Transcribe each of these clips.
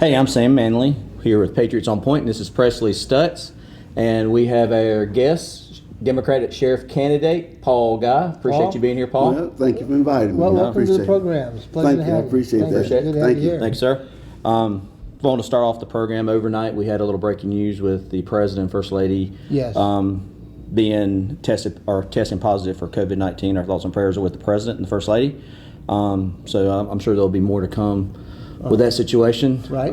Hey, I'm Sam Manley here with Patriots on Point, and this is Presley Stutz. And we have our guest, Democratic Sheriff candidate, Paul Guy. Appreciate you being here, Paul. Well, thank you for inviting me. Well, I welcome to the appreciate it. program. It's a pleasure Thank to you. I have appreciate that. Appreciate it. Good to have Thank you you. here. Thanks, sir. Want to start off the program overnight. We had a little breaking news with the President and First Lady Yes. being testing positive for COVID-19. Our thoughts and prayers are with the President and the First Lady. So I'm sure there'll be more to come with that situation. Right.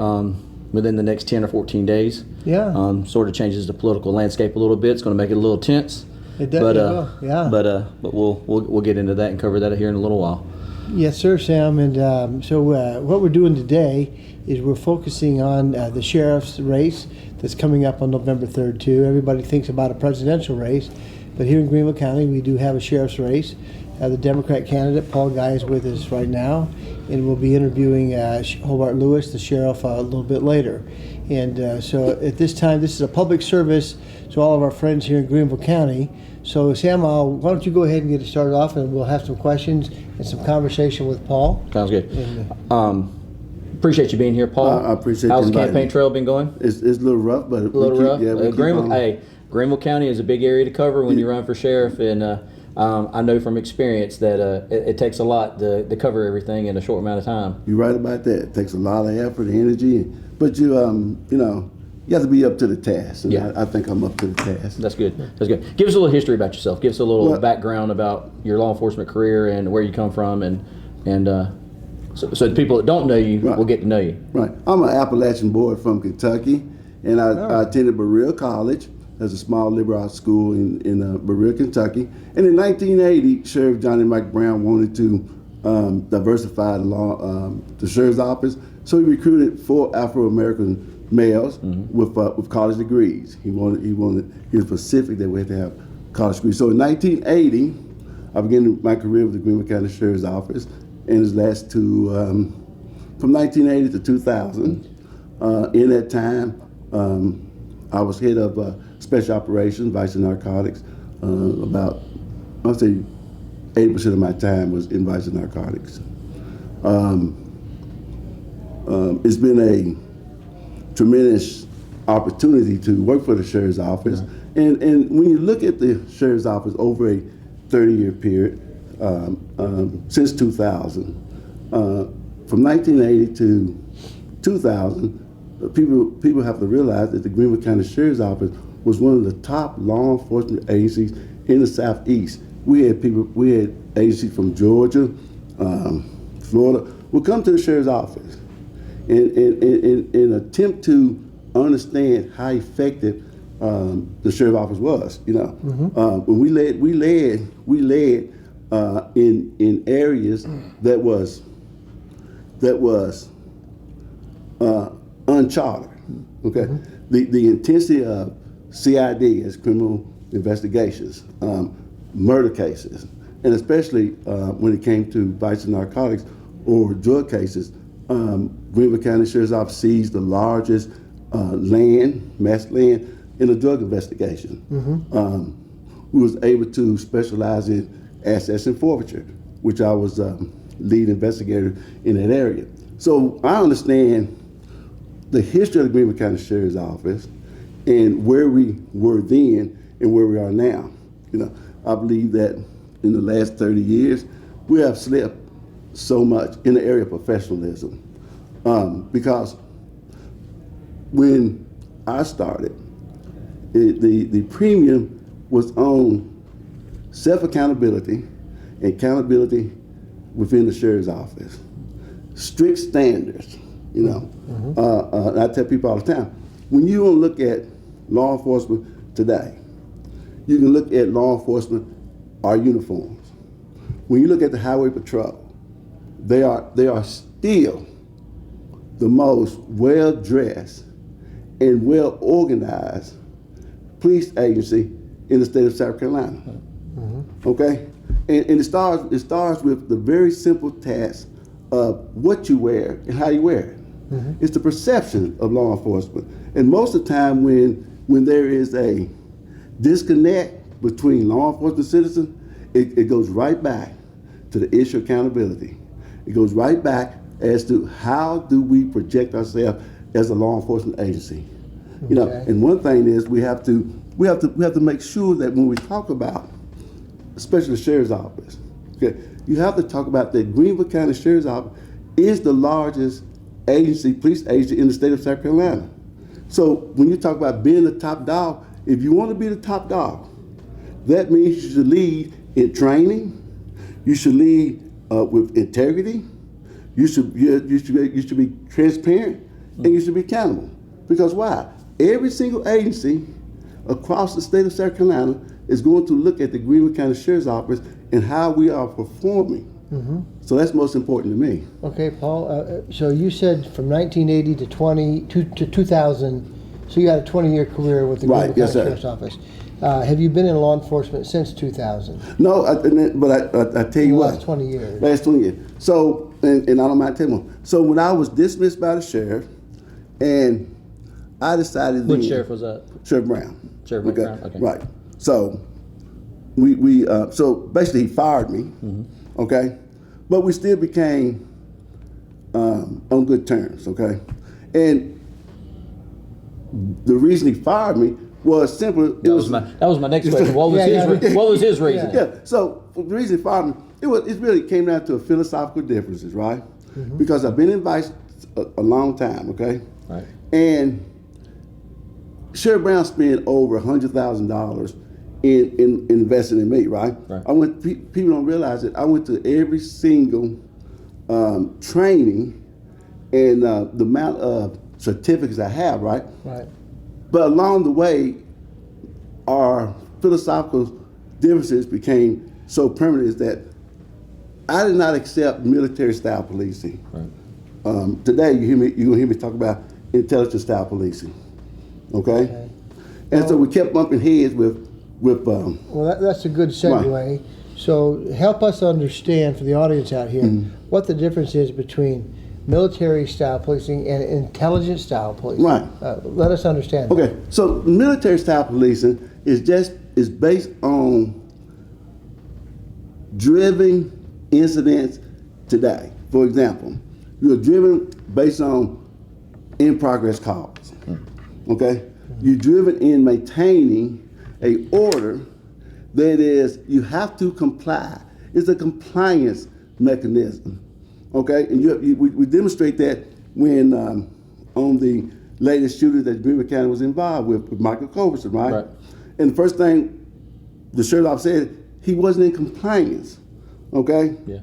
Within the next 10 or 14 days. Yeah. Sort of changes the political landscape a little bit. It's going to make it a little tense. It definitely will. Yeah. But we'll get into that and cover that here in a little while. Yes, sir, Sam. And so what we're doing today is we're focusing on the sheriff's race that's coming up on November 3rd, too. Everybody thinks about a presidential race, but here in Greenville County, we do have a sheriff's race. The Democrat candidate, Paul Guy, is with us right now, and we'll be interviewing Hobart Lewis, the sheriff, a little bit later. And so at this time, this is a public service to all of our friends here in Greenville County. So Sam, why don't you go ahead and get it started off, and we'll have some questions and some conversation with Paul. Sounds good. And, Appreciate you being here, Paul. I appreciate How's you the inviting campaign me. trail been going? It's a little rough, but A little rough. Yeah, we keep Greenville, on. hey, Greenville County is a big area to cover when you run for sheriff, and I know from experience that it takes a lot to cover everything in a short amount of time. You're right about that. It takes a lot of effort and energy, but you have to be up to the task. And Yeah. I think I'm up to the task. That's good. That's good. Give us a little history about yourself. Give us a little Well- background about your law enforcement career and where you come from, and so the people that don't know you Right. will get to know you. Right. I'm an Appalachian boy from Kentucky, and I attended Berea College. That's a small liberal arts school in Berea, Kentucky. And in 1980, Sheriff Johnny Mike Brown wanted to diversify the sheriff's office, so he recruited 4 Afro-American males with college degrees. He was specific that we had to have college degrees. So in 1980, I began my career with the Greenville County Sheriff's Office, and it lasted from 1980 to 2000. In that time, I was head of special operations, vice and narcotics. I'd say 80% of my time was in vice and narcotics. It's been a tremendous opportunity to work for the sheriff's office, and when you look at the sheriff's office over a 30-year period, since 2000, from 1980 to 2000, people have to realize that the Greenville County Sheriff's Office was one of the top law enforcement agencies in the Southeast. We had agencies from Georgia, Florida, would come to the Sheriff's Office and attempt to understand how effective the Sheriff's Office was. When we led in areas that was uncharted. Okay, the intensity of CID as criminal investigations, murder cases, and especially when it came to vice and narcotics or drug cases, Greenville County Sheriff's Office seized the largest mass land in a drug investigation. We was able to specialize in assets and forfeiture, which I was lead investigator in that area. So I understand the history of the Greenville County Sheriff's Office and where we were then and where we are now. I believe that in the last 30 years, we have slipped so much in the area of professionalism. Because when I started, the premium was on self-accountability and accountability within the sheriff's office. Strict standards, I tell people all the time, when you want to look at law enforcement today, you can look at law enforcement, our uniforms. When you look at the highway patrol, they are still the most well-dressed and well-organized police agency in the state of South Carolina. Okay, and it starts with the very simple task of what you wear and how you wear it. It's the perception of law enforcement, and most of the time when there is a disconnect between law enforcement and citizens, it goes right back to the issue of accountability. It goes right back as to how do we project ourselves as a law enforcement agency. You know, Okay. and one thing is we have to make sure that when we talk about, especially the sheriff's office, okay, you have to talk about that Greenville County Sheriff's Office is the largest agency, police agency in the state of South Carolina. So when you talk about being the top dog, if you want to be the top dog, that means you should lead in training. You should lead with integrity. You should be transparent, and you should be accountable. Because why? Every single agency across the state of South Carolina is going to look at the Greenville County Sheriff's Office and how we are performing. So that's most important to me. Okay, Paul. So you said from 1980 to 2000. So you had a 20-year career with the Right, Greenville yes, County sir. Sheriff's Office. Have you been in law enforcement since 2000? No, but I tell you The what. last 20 years. Last 20 years. So, and I don't mind telling you. So when I was dismissed by the sheriff, and I decided Which then- sheriff was that? Sheriff Brown. Sheriff Brown, okay. Right. So so basically he fired me. Okay, but we still became on good terms. Okay, and the reason he fired me was simply That was my next question. What was what was his reason? yeah. So the reason he fired me, it really came down to a philosophical differences, right? Because I've been in Vice a long time, okay? Right. And Sheriff Brown spent over $100,000 in investing in me, right? Right. People don't realize that I went to every single training and the amount of certificates I have, right? Right. But along the way, our philosophical differences became so permanent is that I did not accept military-style policing. Right. Today, you're gonna hear me talk about intelligence-style policing. Okay? And so we kept bumping heads with. Well, that's a good segue. So help us understand, for the audience out here, what the difference is between military-style policing and intelligence-style policing. Right. Let us understand. Okay, so military-style policing is based on driven incidents today. For example, you're driven based on in-progress calls. Okay, you're driven in maintaining a order that is you have to comply. It's a compliance mechanism. Okay, and we demonstrate that when on the latest shooting that Greenville County was involved with Michael Culbertson, right? Right. And the first thing the sheriff officer said, he wasn't in compliance. Okay. Yeah.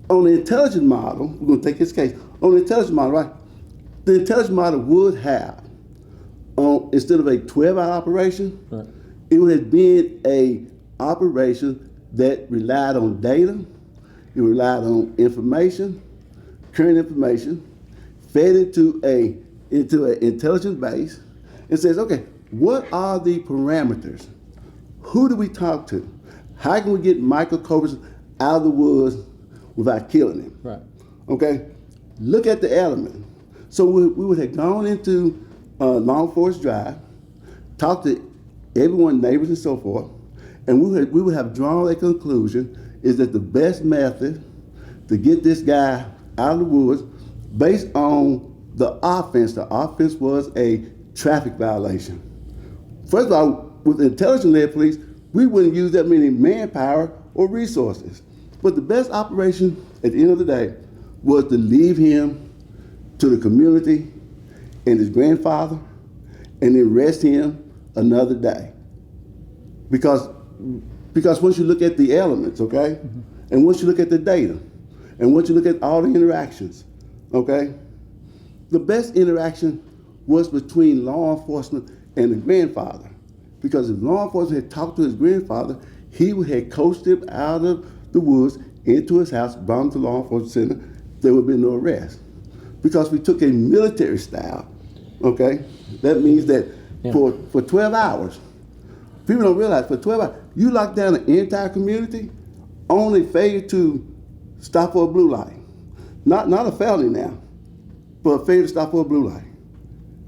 On the intelligence model, we're going to take this case. On the intelligence model, right? The intelligence model would have, instead of a 12-hour operation, Right. it would have been a operation that relied on data, it relied on information, current information, fed into an intelligence base, and says, okay, what are the parameters? Who do we talk to? How can we get Michael Culbertson out of the woods without killing him? Right. Okay, look at the element. So we would have gone into Long Forest Drive, talked to everyone, neighbors and so forth, and we would have drawn a conclusion is that the best method to get this guy out of the woods based on the offense was a traffic violation. First of all, with intelligence-led police, we wouldn't use that many manpower or resources. But the best operation at the end of the day was to leave him to the community and his grandfather and then rest him another day. Because once you look at the elements, okay, and once you look at the data, and once you look at all the interactions, okay, the best interaction was between law enforcement and the grandfather. Because if law enforcement had talked to his grandfather, he would have coached him out of the woods into his house, brought him to law enforcement center, there would be no arrest. Because we took a military style, okay, that means that for 12 hours, people don't realize for 12 hours, you lock down the entire community, only failure to stop for a blue light. Not a felony now, but a failure to stop for a blue light.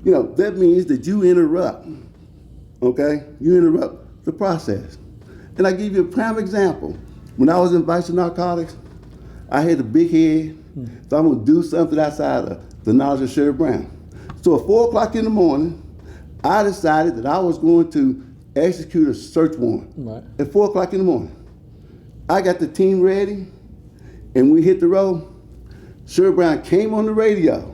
You know, that means that you interrupt, okay? You interrupt the process. And I give you a prime example. When I was in Vice of Narcotics, I had a big head, so I'm gonna do something outside of the knowledge of Sheriff Brown. So at 4 o'clock in the morning, I decided that I was going to execute a search warrant. Right. At 4 o'clock in the morning. I got the team ready, and we hit the road. Sheriff Brown came on the radio,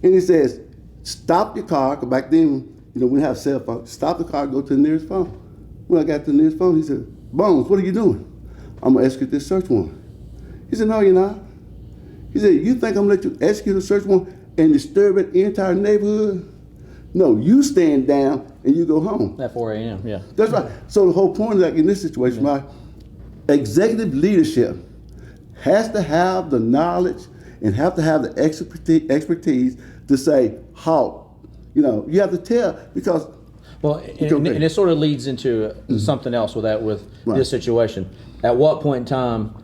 and he says, stop your car, because back then, we didn't have cell phones. Stop the car, go to the nearest phone. When I got to the nearest phone, he said, Bones, what are you doing? I'm going to execute this search warrant. He said, no, you're not. He said, you think I'm going to let you execute a search warrant and disturb the entire neighborhood? No, you stand down and you go home. At 4 a.m., yeah. That's right. So the whole point is, like in this situation, right, executive leadership has to have the knowledge and have to have the expertise to say, halt. You know, you have to tell, because Well, and it sort of leads into something else with this situation. At what point in time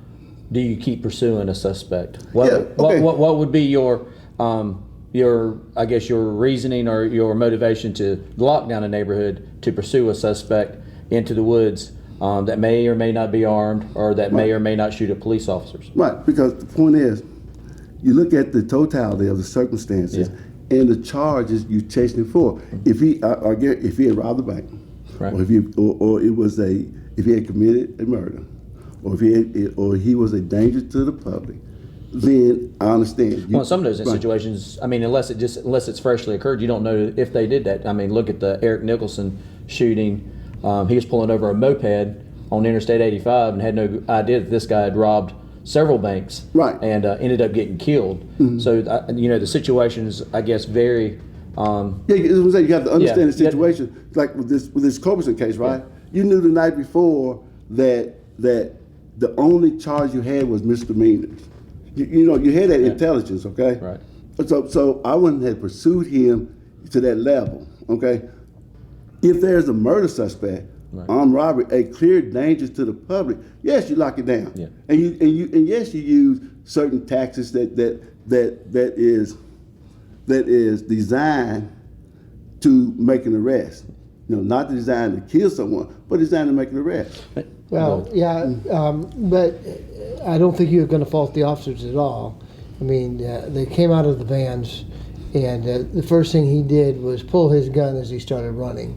do you keep pursuing a suspect? What would be your I guess your reasoning or your motivation to lock down a neighborhood to pursue a suspect into the woods that may or may not be armed or that may or may not shoot at police officers? Right, because the point is, you look at the totality of the circumstances and the charges you're chasing him for. If he had robbed the bank, right, or if he had committed a murder, or if he was a danger to the public, then I understand. Well, in some of those situations, I mean, unless it's freshly occurred, you don't know if they did that. I mean, look at the Eric Nicholson shooting. He was pulling over a moped on Interstate 85 and had no idea that this guy had robbed several banks, right, and ended up getting killed. Mm-hmm. So the situations, I guess, vary. You have to understand the situation. Like with this Culbertson case, right? Yeah. You knew the night before that the only charge you had was misdemeanors. You had that intelligence, okay? Right. So I wouldn't have pursued him to that level, okay? If there's a murder suspect, armed robbery, a clear danger to the public, yes, you lock it down. Yeah. And yes, you use certain tactics that is designed to make an arrest. Not designed to kill someone, but designed to make an arrest. Well, but I don't think you're going to fault the officers at all. I mean, they came out of the vans, and the first thing he did was pull his gun as he started running.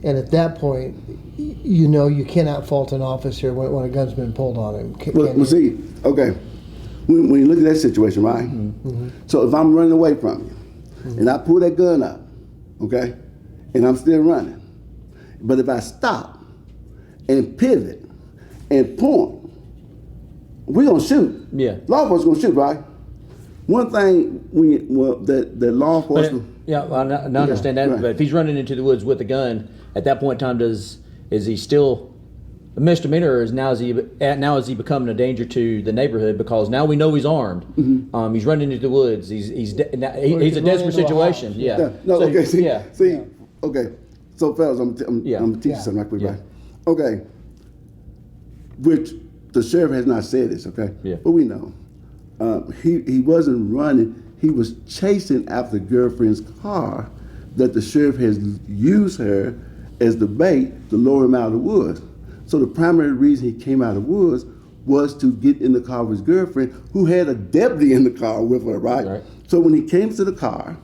And at that point, you cannot fault an officer when a gun's been pulled on him. Well, see, okay, when you look at that situation, right? Mm-hmm. So if I'm running away from you, and I pull that gun up, okay, and I'm still running, but if I stop and pivot and point, we're gonna shoot. Yeah. Law enforcement gonna shoot, right? One thing that law enforcement. I understand that. Right. But if he's running into the woods with a gun, at that point in time, is he still a misdemeanor, or is he becoming a danger to the neighborhood? Because now we know he's armed. Mm-hmm. He's running into the woods. He's a desperate situation. Yeah. No. So, okay. See. Okay. So, fellas, I'm gonna teach you something right quick, right? Okay. Which the sheriff has not said this, okay? Yeah. But we know. He wasn't running. He was chasing after the girlfriend's car that the sheriff has used her as the bait to lure him out of the woods. So the primary reason he came out of the woods was to get in the car with his girlfriend, who had a deputy in the car with her, right? So when he came to the car,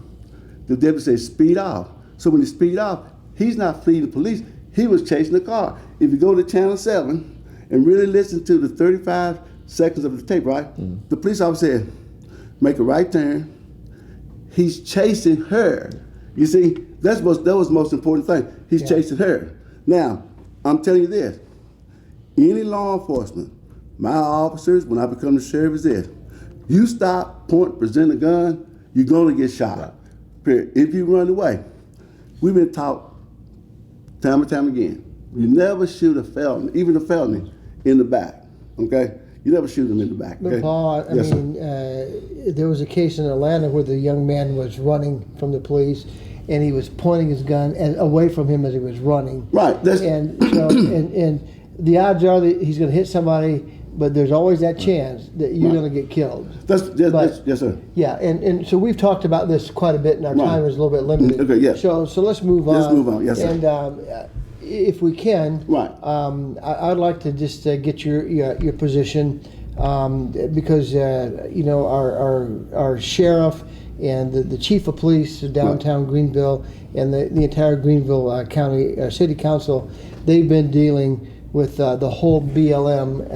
the deputy said, speed off. So when he speed off, he's not fleeing the police. He was chasing the car. If you go to Channel 7 and really listen to the 35 seconds of the tape, right? Mm-hmm. The police officer said, make a right turn. He's chasing her. You see, that was the most important thing. He's chasing her. Now, I'm telling you this. Any law enforcement, my officers, when I become the sheriff, is this. You stop, point, present a gun, you're going to get shot. Right. Period. If you run away, we've been taught time and time again, you never shoot a felon, even a felony, in the back, okay? You never shoot them in the back. Okay? But Paul, I mean, there was a case in Atlanta where the young man was running from the police, and he was pointing his gun away from him as he was running. Right. And so, and the odds are that he's going to hit somebody, but there's always that chance that you're going to get killed. Yes, sir. Yeah, and so we've talked about this quite a bit, and our time is a little bit limited. Okay, yeah. So let's move on. Let's move on. Yes, sir. And if we can, right. I'd like to just get your position because our sheriff and the chief of police of downtown Greenville and the entire Greenville County City Council, they've been dealing with the whole BLM,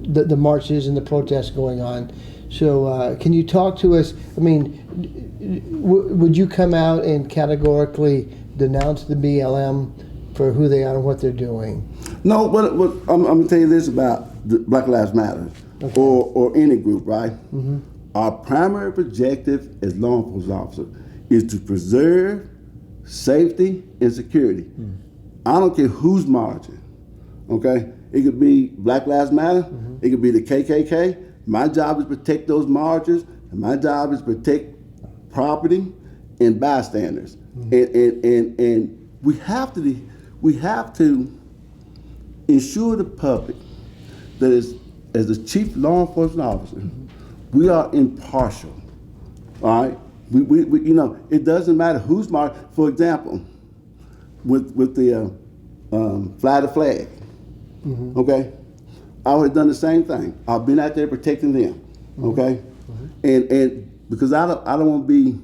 the marches and the protests going on. So can you talk to us? I mean, would you come out and categorically denounce the BLM for who they are and what they're doing? No, but I'm going to tell you this about the Black Lives Matter, okay, or any group, right? Mm-hmm. Our primary objective as law enforcement officers is to preserve safety and security. Mm-hmm. I don't care who's marching, okay? It could be Black Lives Matter, mm-hmm, it could be the KKK. My job is to protect those marchers, and my job is to protect property and bystanders. Mm-hmm. And we have to ensure the public that as the chief law enforcement officer, mm-hmm, we are impartial. All right, we it doesn't matter who's marching. For example, with the fly the flag, mm-hmm, okay, I would have done the same thing. I've been out there protecting them, mm-hmm, okay, mm-hmm, and because I don't want to be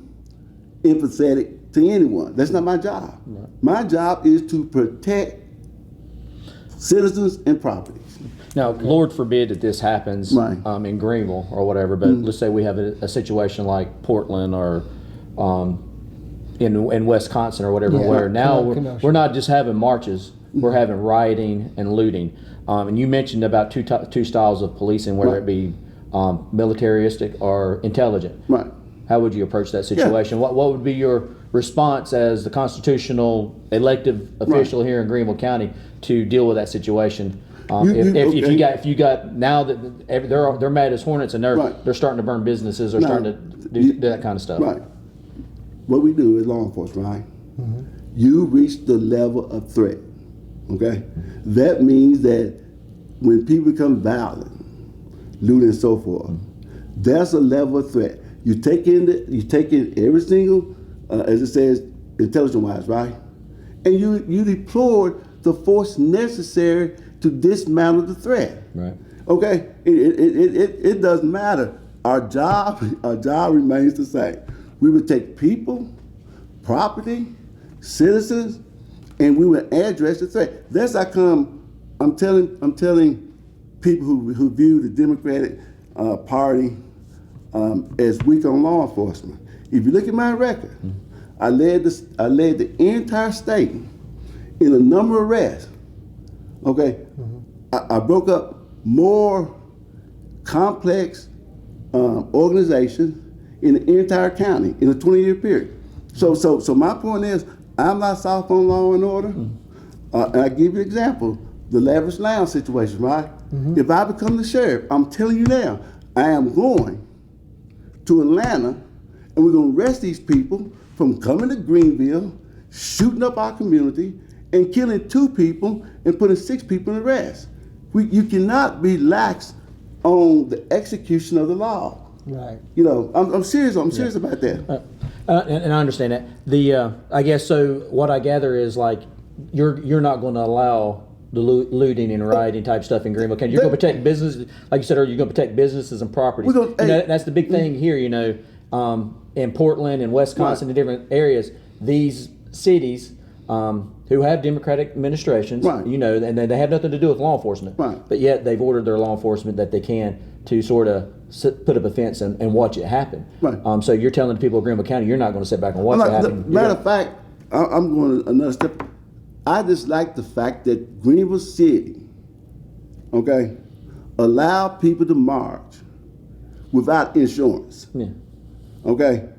empathetic to anyone. That's not my job. Right. My job is to protect citizens and properties. Now, okay, Lord forbid that this happens, right, in Greenville or whatever, but mm-hmm, let's say we have a situation like Portland or in Wisconsin or whatever, where now we're not just having marches, we're having rioting and looting. And you mentioned about two styles of policing, whether it be militaristic or intelligent. Right. How would you approach that situation? Yeah. What would be your response as the constitutional elected official here in Greenville County to deal with that situation? If you got now that they're mad as hornets and they're starting to burn businesses or starting to do that kind of stuff. Right. What we do is law enforcement, right? Mm-hmm. You reach the level of threat. Okay, that means that when people become violent, looting and so forth, that's a level of threat. You take in every single, as it says, intelligence-wise, right? And you deploy the force necessary to dismantle the threat. Right. Okay. It doesn't matter. Our job remains the same. We would take people, property, citizens, and we will address the threat. That's how come I'm telling people who view the Democratic Party as weak on law enforcement. If you look at my record, I led the entire state in a number of arrests. Okay, I broke up more complex organizations in the entire county in a 20-year period. So my point is, I'm not soft on law and order. And I give you an example, the Lavish Lounge situation, right? Mm-hmm. If I become the sheriff, I'm telling you now, I am going to Atlanta and we're going to arrest these people from coming to Greenville, shooting up our community, and killing 2 people and putting 6 people in arrest. You cannot be lax on the execution of the law. Right. I'm serious. I'm serious about that. And I understand that. I guess so. What I gather is like you're not going to allow the looting and rioting type stuff in Greenville County. You're going to protect business, like you said earlier. You're going to protect businesses and properties. That's the big thing here. In Portland and Wisconsin and different areas, these cities who have Democratic administrations, right, and they have nothing to do with law enforcement, right, but yet they've ordered their law enforcement that they can to sort of put up a fence and watch it happen. Right. So you're telling the people of Greenville County you're not going to sit back and watch it happen. Matter of fact, I'm going another step. I just like the fact that Greenville City, okay, allow people to march without insurance. Yeah. Okay.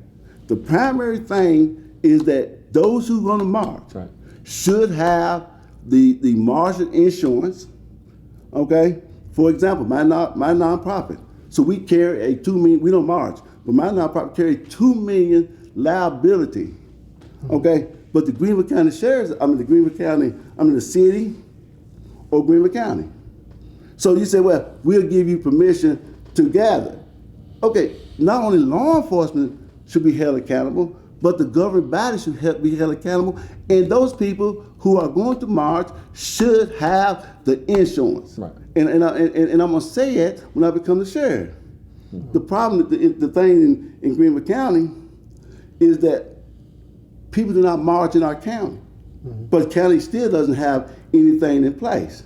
The primary thing is that those who are going to march, right, should have the marching insurance. Okay. For example, my nonprofit. So we carry a $2 million. We don't march, but my nonprofit carry $2 million liability. Okay. But the Greenville County Sheriff's, the city or Greenville County. So you say, well, we'll give you permission to gather. Okay, not only law enforcement should be held accountable, but the governing body should be held accountable. And those people who are going to march should have the insurance. Right. And I'm going to say it when I become the sheriff. The problem, the thing in Greenville County is that people do not march in our county, but county still doesn't have anything in place.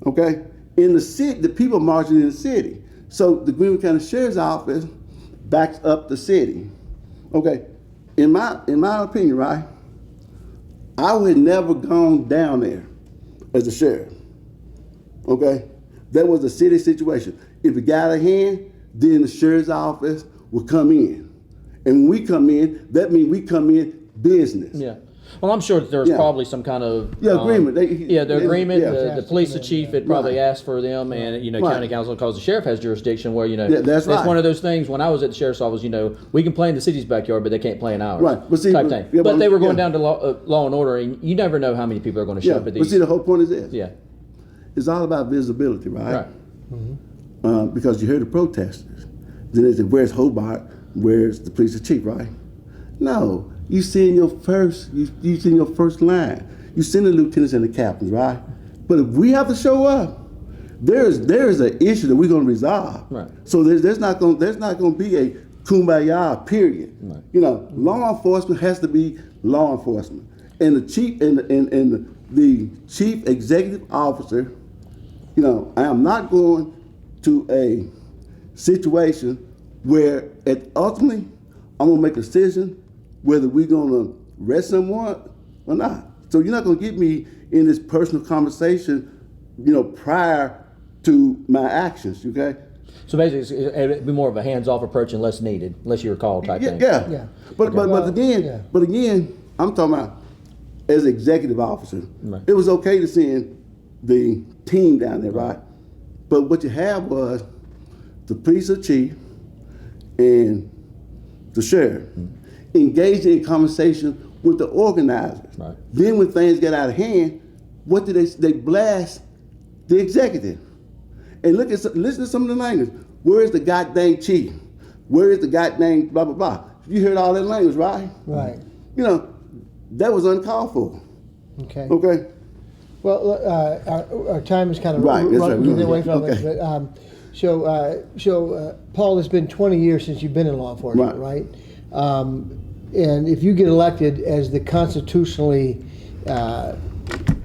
Okay, in the city, the people marching in the city. So the Greenville County Sheriff's Office backs up the city. Okay, in my opinion, right, I would never gone down there as a sheriff. Okay, that was a city situation. If it got out of hand, then the sheriff's office will come in, and when we come in, that means we come in business. Yeah. Well, I'm sure that there's probably some kind of agreement. The agreement. Yeah. The police chief had probably asked for them, and county council, because the sheriff has jurisdiction where that's right. It's one of those things. When I was at the sheriff's office, we can play in the city's backyard, but they can't play in ours. Right, but see, type thing. Yeah, but they were going down to law and order, and you never know how many people are going to show up at these. But see, the whole point is this. Yeah. It's all about visibility, right? Right. Because you hear the protesters. Then they say, "Where's Hobart? Where's the police chief?" Right? No. You send your first line. You send the lieutenants and the captains, right? But if we have to show up, there is an issue that we're going to resolve. Right. So there's not going to be a kumbaya period. Right. Law enforcement has to be law enforcement, and the chief and the chief executive officer. I am not going to a situation where ultimately I'm going to make a decision whether we're going to arrest someone or not. So you're not going to get me in this personal conversation, prior to my actions, okay? So basically, it'd be more of a hands-off approach unless needed, unless you're called type thing. Yeah. But again, I'm talking about as executive officer. Right. It was okay to send the team down there, right? But what you have was the police chief and the sheriff engaging in conversation with the organizers. Right. Then when things get out of hand, what do they blast the executive? And listen to some of the language. Where is the goddamn chief? Where is the goddamn blah blah blah? You heard all that language, right? Right. That was uncalled for. Okay. Okay. Well, our time is kind of running away from it. But, Paul, it's been 20 years since you've been in law enforcement, right? And if you get elected as the constitutionally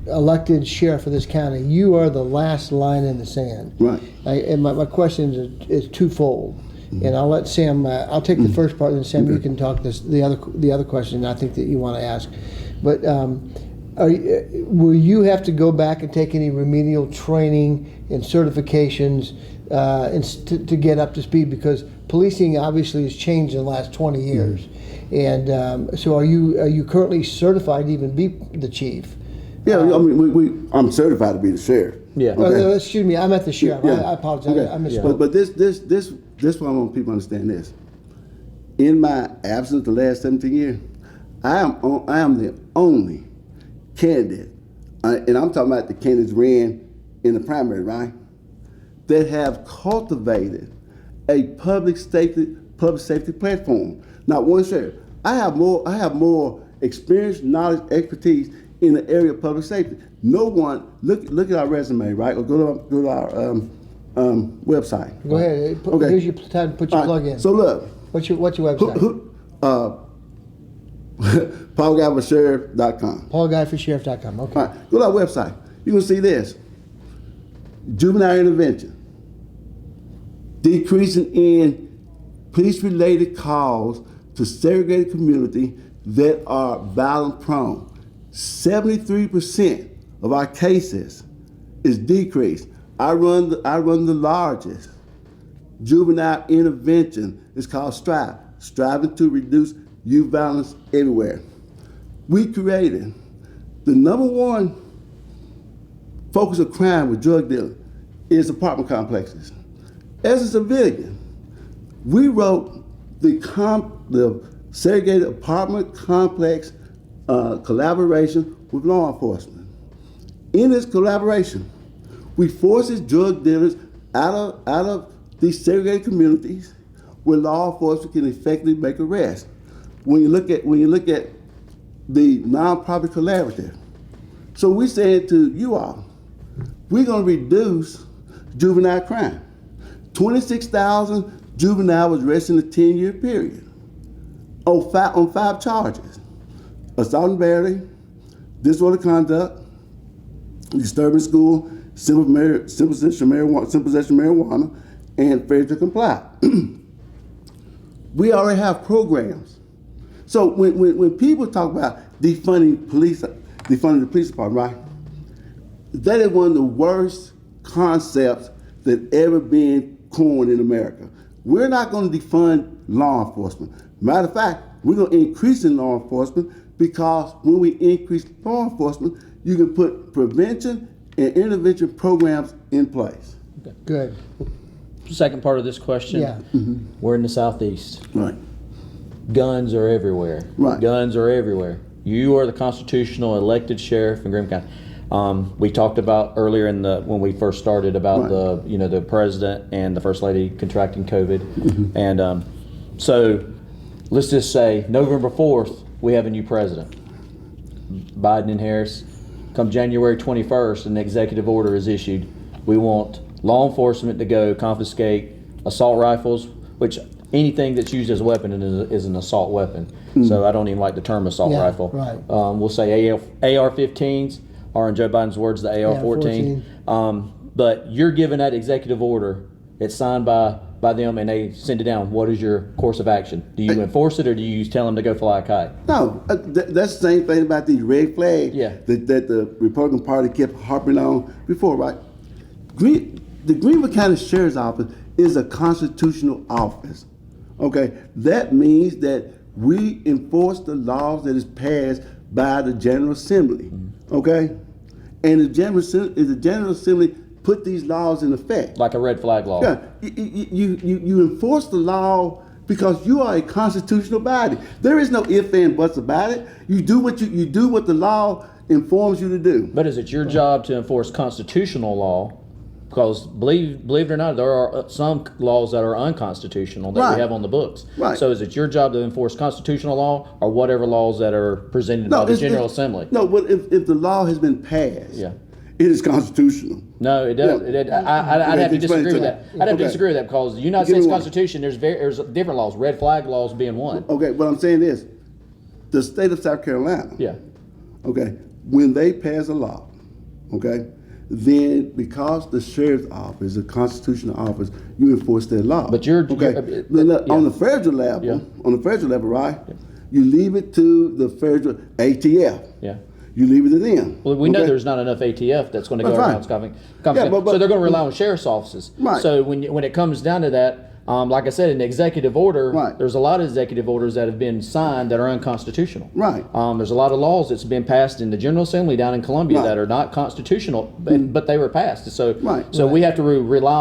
elected sheriff of this county, you are the last line in the sand. Right. And my question is twofold. And I'll let Sam. I'll take the first part, and Sam, you can talk the other question I think that you want to ask. But will you have to go back and take any remedial training and certifications to get up to speed? Because policing obviously has changed in the last 20 years. And so are you currently certified to even be the chief? Yeah, I'm certified to be the sheriff. Yeah. Okay. Excuse me, I meant the sheriff. Yeah. I apologize. Okay. I misspoke. But this what I want people to understand this. In my absence the last 17 years, I am the only candidate, and I'm talking about the candidates ran in the primary, right? That have cultivated a public safety platform. Not one sheriff. I have more experience, knowledge, expertise in the area of public safety. No one look at our resume, right? Or go to our website. Go ahead. Here's your time to put your plug in. So look. What's your website? PaulGuyForSheriff.com. PaulGuyForSheriff.com. Okay. All right, go to our website. You can see this. Juvenile intervention. Decreasing in police-related calls to segregated community that are violent prone. 73% of our cases is decreased. I run the largest juvenile intervention. It's called STRIVE, striving to reduce youth violence everywhere. We created the #1 focus of crime with drug dealing is apartment complexes. As a civilian, we wrote the segregated apartment complex collaboration with law enforcement. In this collaboration, we forces drug dealers out of these segregated communities where law enforcement can effectively make arrests. When you look at the nonprofit collaborative, so we said to you all, we're going to reduce juvenile crime. 26,000 juvenile was arrested in a 10-year period on five charges: assault and battery, disorderly conduct, disturbing school, simple possession of marijuana, and failure to comply. We already have programs. So when people talk about defunding the police department, right? That is one of the worst concepts that ever been coined in America. We're not going to defund law enforcement. Matter of fact, we're going to increase in law enforcement, because when we increase law enforcement, you can put prevention and intervention programs in place. Okay. Good. Second part of this question. Yeah. We're in the Southeast. Right. Guns are everywhere. Right. Guns are everywhere. You are the constitutional elected sheriff in Graham County. We talked about earlier when we first started about Right. the president and the first lady contracting COVID, and so let's just say November 4th we have a new president, Biden and Harris. Come January 21st, an executive order is issued. We want law enforcement to go confiscate assault rifles, which anything that's used as a weapon is an assault weapon. So I don't even like the term assault rifle. Right. We'll say AR-15s, or in Joe Biden's words, the AR-14. But you're given that executive order. It's signed by them, and they send it down. What is your course of action? Do you enforce it, or do you tell them to go fly a kite? No, that's the same thing about these red flags that the Republican Party kept harping on before, right? The Greenville County Sheriff's Office is a constitutional office. Okay, that means that we enforce the laws that is passed by the General Assembly. Okay, and the General Assembly put these laws in effect. Like a red flag law. Yeah, you enforce the law because you are a constitutional body. There is no ifs and buts about it. You do what the law informs you to do. But is it your job to enforce constitutional law? Because believe it or not, there are some laws that are unconstitutional that we have on the books. Right. So is it your job to enforce constitutional law, or whatever laws that are presented by the General Assembly? No, but if the law has been passed, Yeah. it is constitutional. No, it does. I'd have to disagree with that. I'd have to disagree with that, because the United States Constitution, there's different laws, red flag laws being one. Okay, what I'm saying is, the state of South Carolina, Yeah. okay, when they pass a law, okay, then because the sheriff's office is a constitutional office, you enforce that law. But you're on the federal level, right? Yeah. You leave it to the federal ATF. Yeah. You leave it to them. Well, we know there's not enough ATF that's going to go around so they're going to rely on sheriff's offices. Right. So when it comes down to that, like I said, an executive order, there's a lot of executive orders that have been signed that are unconstitutional. Right. There's a lot of laws that's been passed in the General Assembly down in Columbia that are not constitutional, but they were passed. So we have to rely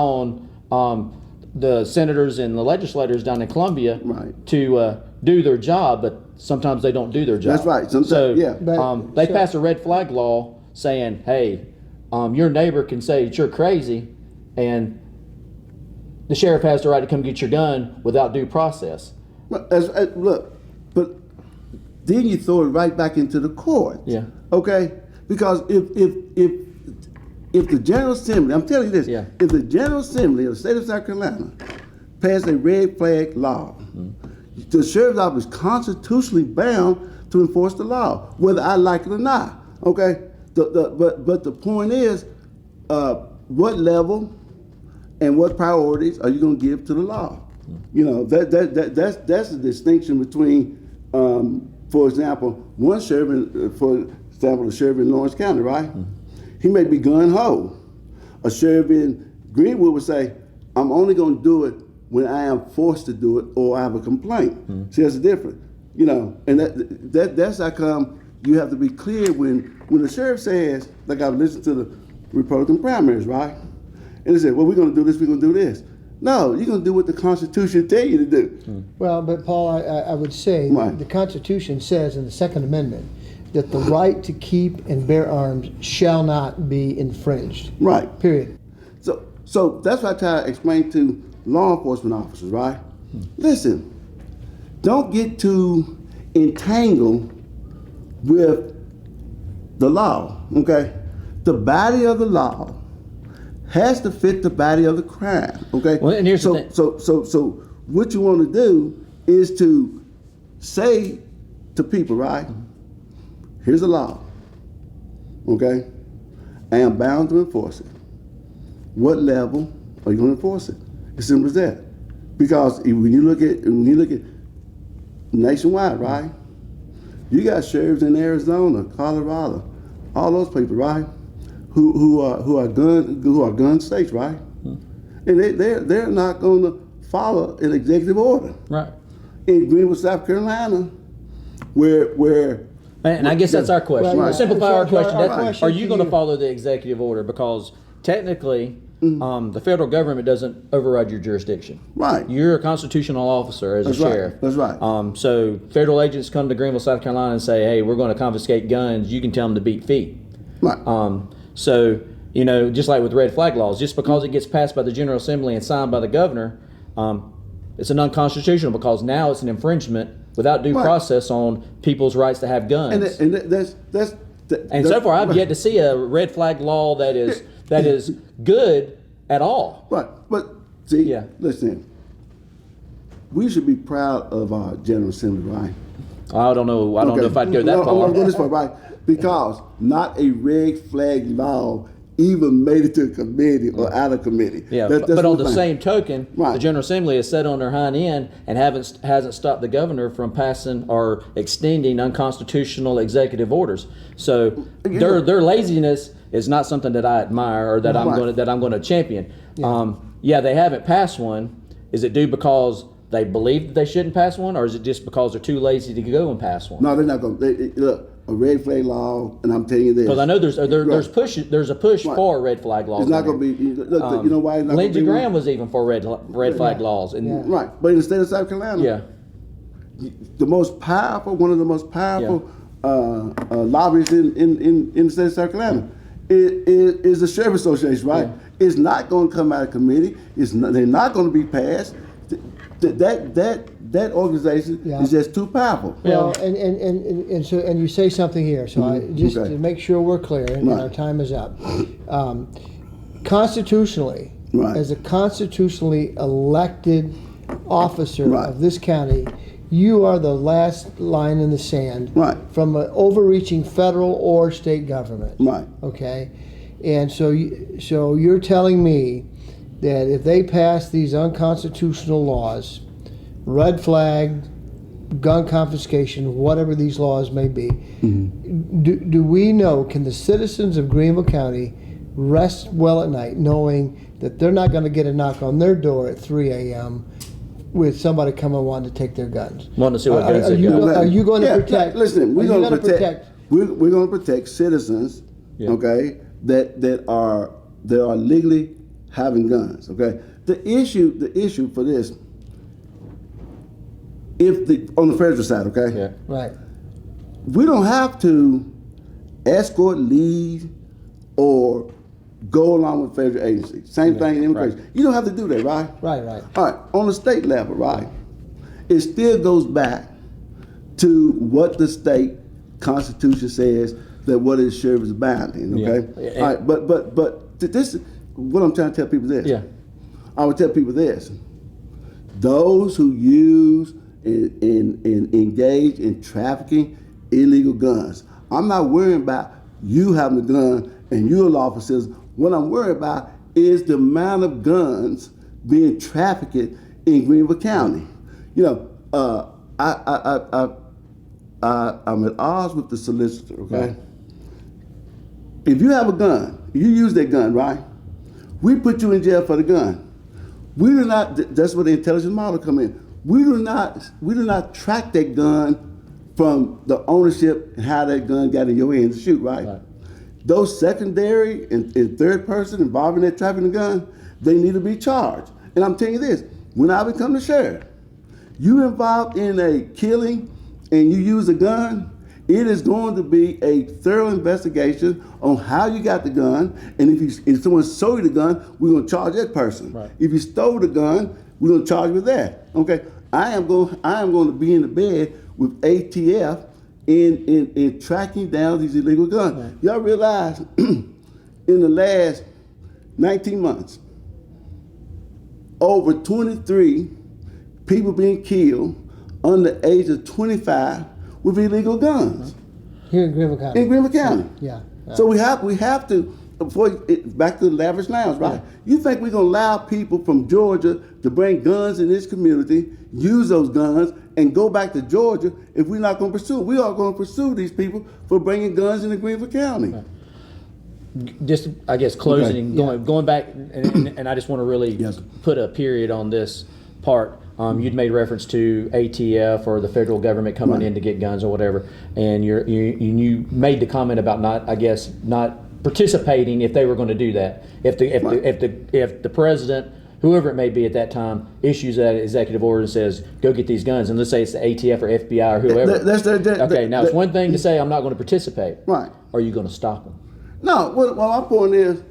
on the senators and the legislators down in Columbia to do their job, but sometimes they don't do their job. That's right. Sometimes, they pass a red flag law saying, hey, your neighbor can say that you're crazy, and the sheriff has the right to come get your gun without due process. Look, but then you throw it right back into the court. Yeah. Okay? Because if the General Assembly, I'm telling you this, if the General Assembly of the state of South Carolina passed a red flag law, the sheriff's office is constitutionally bound to enforce the law, whether I like it or not. Okay? But the point is, what level and what priorities are you going to give to the law? You know, that's the distinction between, for example, the sheriff in Lawrence County, right? He may be gun ho. A sheriff in Greenwood would say, I'm only going to do it when I am forced to do it or I have a complaint. See, that's the difference. You know, and that's how come you have to be clear when the sheriff says, like I've listened to the Republican primaries, right? And they say, well, we're going to do this, we're going to do this. No, you're going to do what the Constitution tell you to do. Well, but Paul, I would say the Constitution says in the Second Amendment that the right to keep and bear arms shall not be infringed. Right. Period. So that's what I try to explain to law enforcement officers, right? Listen, don't get too entangled with the law, okay? The body of the law has to fit the body of the crime. Okay. Well, and here's so, the thing. So what you want to do is to say to people, right? Here's a law. Okay. I am bound to enforce it. What level are you going to enforce it? As simple as that. Because when you look at nationwide, right? You got sheriffs in Arizona, Colorado, all those people, right? Who are gun states, right? And they're not going to follow an executive order. Right. In Greenville, South Carolina, where and I guess that's our question. Right. To simplify our question, question are you going to follow the executive order? Because technically, the federal government doesn't override your jurisdiction. Right. You're a constitutional officer as a sheriff. That's right. So federal agents come to Greenville, South Carolina and say, hey, we're going to confiscate guns. You can tell them to beat feet. Right. So, just like with red flag laws, just because it gets passed by the General Assembly and signed by the governor, it's an unconstitutional because now it's an infringement without due process on people's rights to have guns. And So far, I've yet to see a red flag law that is good at all. Right, but see, listen, we should be proud of our General Assembly, right? I don't know. I don't know if I'd go that far. I'm going this far, right? Because not a red flag law even made it to a committee or out of committee. Yeah, but on the same token, the General Assembly has sat on their hind end and hasn't stopped the governor from passing or extending unconstitutional executive orders. So their laziness is not something that I admire or that I'm going to champion. They haven't passed one. Is it due because they believe that they shouldn't pass one, or is it just because they're too lazy to go and pass one? No, they're not going to. Look, a red flag law, and I'm telling you this. Because I know there's a push for red flag laws. It's not going to be. Look, you know why? Lindsey Graham was even for red flag laws. And, right, but in the state of South Carolina, one of the most powerful lobbyists in the state of South Carolina is the Sheriff Association, right? It's not going to come out of committee. They're not going to be passed. That organization is just too powerful. Well, and you say something here. So I just to make sure we're clear, and our time is up. Constitutionally, as a constitutionally elected officer of this county, you are the last line in the sand from an overreaching federal or state government. Right. Okay, and so you're telling me that if they pass these unconstitutional laws, red flag, gun confiscation, whatever these laws may be, do we know, can the citizens of Greenville County rest well at night knowing that they're not going to get a knock on their door at 3 a.m. with somebody coming wanting to take their guns? Wanting to see what guns they got. Are you going to protect? Listen, we're going to protect citizens, that are legally having guns. Okay, the issue for this, on the federal side, we don't have to escort, lead, or go along with federal agencies. Same thing in immigration. You don't have to do that, right? Right. All right, on the state level, it still goes back to what the state constitution says that what is sheriff is bound in. Okay, all right, but this. What I'm trying to tell people is this. I would tell people this. Those who use and engage in trafficking illegal guns, I'm not worrying about you having a gun and you're a lawful citizen. What I'm worried about is the amount of guns being trafficked in Greenville County. I'm at odds with the solicitor, okay? If you have a gun, you use that gun, right? We put you in jail for the gun. We do not. That's where the intelligence model come in. We do not track that gun from the ownership and how that gun got in your hands to shoot. Right. Those secondary and third person involved in that trafficking gun, they need to be charged. And I'm telling you this: when I become the sheriff, you involved in a killing and you use a gun, it is going to be a thorough investigation on how you got the gun, and if someone sold you the gun, we're going to charge that person. Right. If you stole the gun, we're going to charge you with that. Okay, I am going to be in the bed with ATF in tracking down these illegal guns. Right. Y'all realize in the last 19 months, over 23 people being killed under the age of 25 with illegal guns. Here in Greenville County. In Greenville County. Yeah. So we have to, back to the lavish lounge, right? You think we're gonna allow people from Georgia to bring guns in this community, use those guns, and go back to Georgia if we're not gonna pursue? We are gonna pursue these people for bringing guns into Greenville County. Just, I guess, closing, going back, and I just want to really put a period on this part. You'd made reference to ATF or the federal government coming in to get guns or whatever, and you made the comment about not participating if they were going to do that. If the president, whoever it may be at that time, issues that executive order and says, "Go get these guns," and let's say it's the ATF or FBI or whoever. Now it's one thing to say, "I'm not going to participate." Right? Are you going to stop them? No. Well, my point is.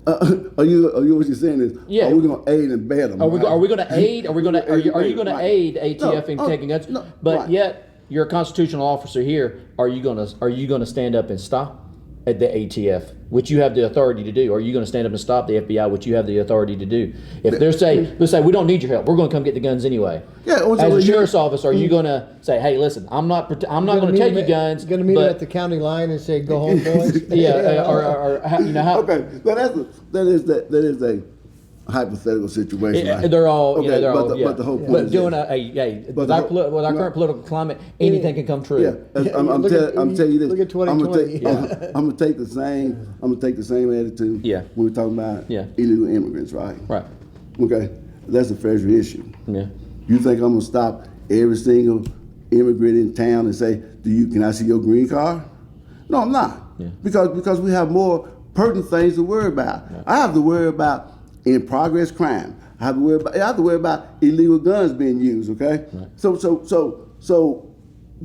Are you what you're saying is? Yeah. Are we going to aid and bear them? Are we going to aid? Are you going to aid ATF in taking guns? No, but yet you're a constitutional officer here. Are you going to stand up and stop at the ATF, which you have the authority to do? Or are you going to stand up and stop the FBI, which you have the authority to do? If they're let's say we don't need your help, we're going to come get the guns anyway. Yeah. As a sheriff's office, are you going to say, "Hey, listen, I'm not going to take your guns"? Going to meet them at the county line and say, "Go home, boys." Yeah. Or how? Okay. That is a hypothetical situation. Right? They're all, okay, but the whole point but is doing this. with our current political climate, anything can come true. Yeah, I'm telling you this. Look at 2020. I'm gonna take the same attitude. Yeah. When we're talking about illegal immigrants, right? Right. Okay, that's a federal issue. Yeah. You think I'm gonna stop every single immigrant in town and say, can I see your green card? No, I'm not. Yeah. Because we have more pertinent things to worry about. Yeah. I have to worry about in progress crime. I have to worry about illegal guns being used. Okay. Right. So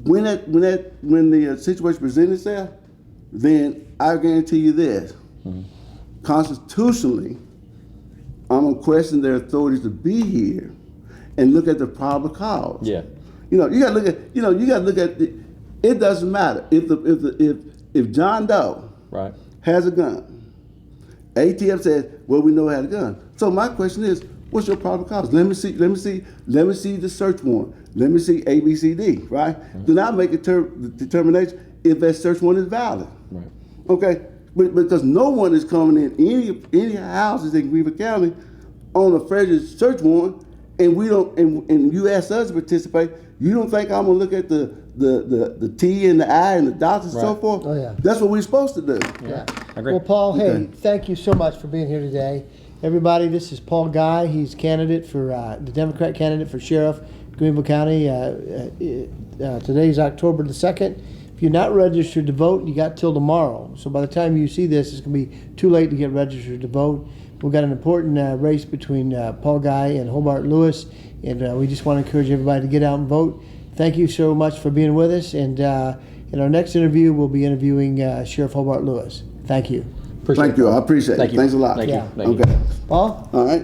when the situation presents itself, then I guarantee you this: constitutionally, I'm gonna question their authority to be here and look at the probable cause. Yeah. You gotta look at it doesn't matter if John Doe has a gun. ATF says, well, we know he had a gun. So my question is, what's your probable cause? Let me see the search warrant. Let me see ABCD, right? Then I'll make a determination if that search warrant is valid. Right. Okay? But because no one is coming in any houses in Greenville County on a federal search warrant, and we don't and you ask us to participate, you don't think I'm gonna look at the T and the I and the dots and so forth? Oh, yeah. That's what we're supposed to do. Yeah. I agree. Well, Paul, hey, thank you so much for being here today. Everybody, this is Paul Guy. He's candidate for the Democrat candidate for sheriff, Greenville County. Today's October the 2nd. If you're not registered to vote, you got till tomorrow. So by the time you see this, it's going to be too late to get registered to vote. We've got an important race between Paul Guy and Hobart Lewis, and we just want to encourage everybody to get out and vote. Thank you so much for being with us, and in our next interview, we'll be interviewing Sheriff Hobart Lewis. Thank you. Thank you. I appreciate it. Thanks a lot. Thank you. Okay. Paul? All right.